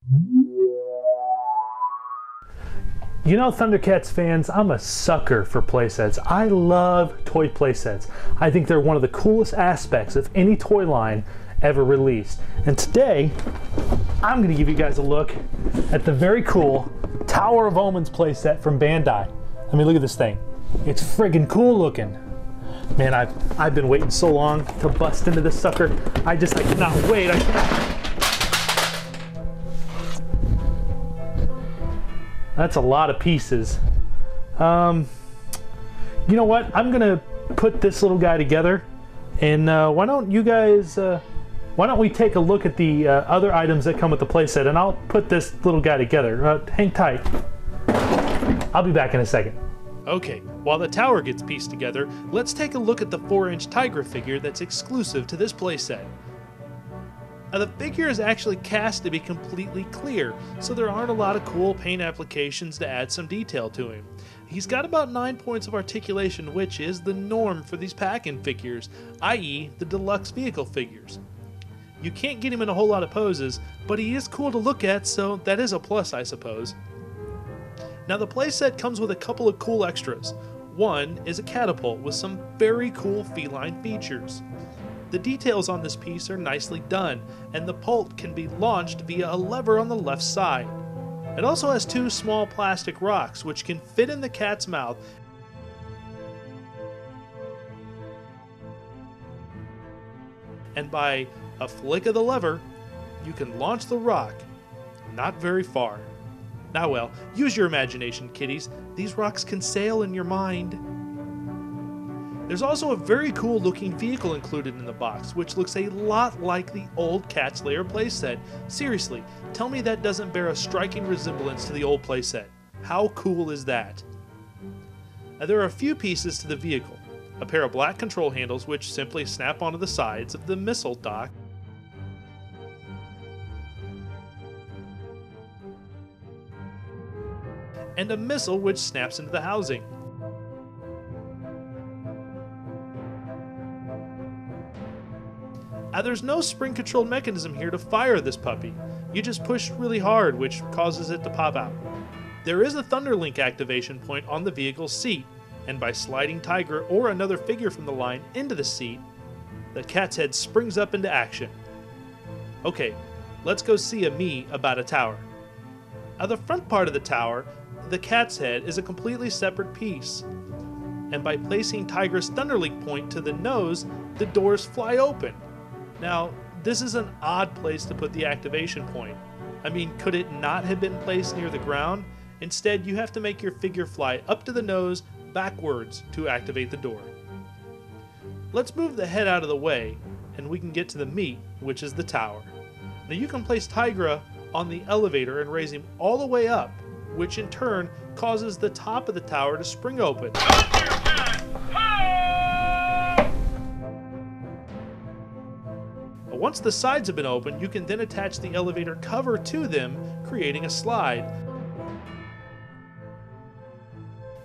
You know, Thundercats fans, I'm a sucker for playsets. I love toy playsets. I think they're one of the coolest aspects of any toy line ever released. And today, I'm gonna give you guys a look at the very cool Tower of Omens playset from Bandai. I mean, look at this thing. It's friggin' cool looking. Man, I've been waiting so long to bust into this sucker. I cannot wait. That's a lot of pieces. You know what? I'm gonna put this little guy together, and why don't we take a look at the other items that come with the playset, and I'll put this little guy together. Hang tight. I'll be back in a second. Okay, while the tower gets pieced together, let's take a look at the 4-inch Tigra figure that's exclusive to this playset. Now, the figure is actually cast to be completely clear, so there aren't a lot of cool paint applications to add some detail to him. He's got about 9 points of articulation, which is the norm for these pack-in figures, i.e. the deluxe vehicle figures. You can't get him in a whole lot of poses, but he is cool to look at, so that is a plus, I suppose. Now, the playset comes with a couple of cool extras. One is a catapult with some very cool feline features. The details on this piece are nicely done, and the pult can be launched via a lever on the left side. It also has 2 small plastic rocks which can fit in the cat's mouth and by a flick of the lever, you can launch the rock not very far. Now well, use your imagination, kiddies. These rocks can sail in your mind. There's also a very cool looking vehicle included in the box, which looks a lot like the old Cat Slayer playset. Seriously, tell me that doesn't bear a striking resemblance to the old playset. How cool is that? Now, there are a few pieces to the vehicle. A pair of black control handles which simply snap onto the sides of the missile dock, and a missile which snaps into the housing. Now, there's no spring-controlled mechanism here to fire this puppy. You just push really hard, which causes it to pop out. There is a Thunderlink activation point on the vehicle's seat, and by sliding Tigra or another figure from the line into the seat, the cat's head springs up into action. Okay, let's go see a me about a tower. Now, the front part of the tower, the cat's head, is a completely separate piece, and by placing Tigra's Thunderlink point to the nose, the doors fly open. Now, this is an odd place to put the activation point. I mean, could it not have been placed near the ground? Instead, you have to make your figure fly up to the nose backwards to activate the door. Let's move the head out of the way, and we can get to the meat, which is the tower. Now, you can place Tigra on the elevator and raise him all the way up, which in turn causes the top of the tower to spring open. Once the sides have been opened, you can then attach the elevator cover to them, creating a slide,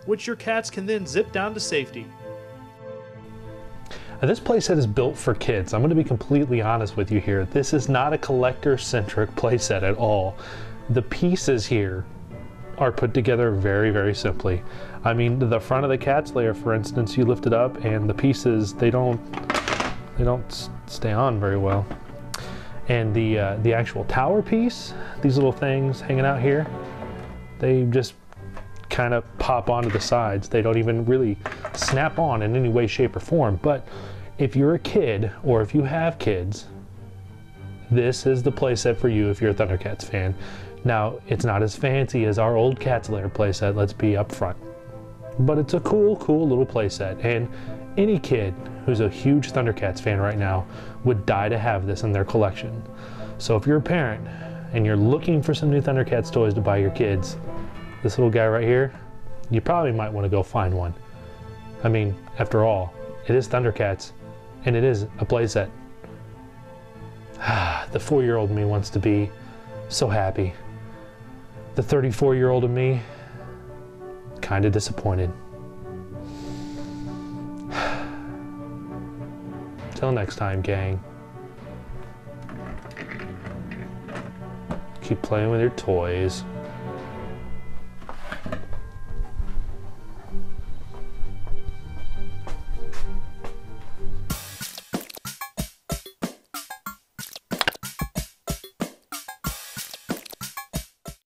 which your cats can then zip down to safety. Now, this playset is built for kids. I'm going to be completely honest with you here. This is not a collector-centric playset at all. The pieces here are put together very, very simply. I mean, the front of the Cat Slayer, for instance, you lift it up and the pieces, they don't stay on very well. And the actual tower piece, these little things hanging out here, they just kind of pop onto the sides. They don't even really snap on in any way, shape, or form. But if you're a kid, or if you have kids, this is the playset for you if you're a Thundercats fan. Now, it's not as fancy as our old Cat Slayer playset, let's be upfront. But it's a cool little playset, and any kid who's a huge Thundercats fan right now would die to have this in their collection. So if you're a parent and you're looking for some new Thundercats toys to buy your kids, this little guy right here, you probably might want to go find one. I mean, after all, it is Thundercats, and it is a playset. The 4-year-old me wants to be so happy. The 34-year-old of me, kind of disappointed. Till next time, gang. keep playing with your toys.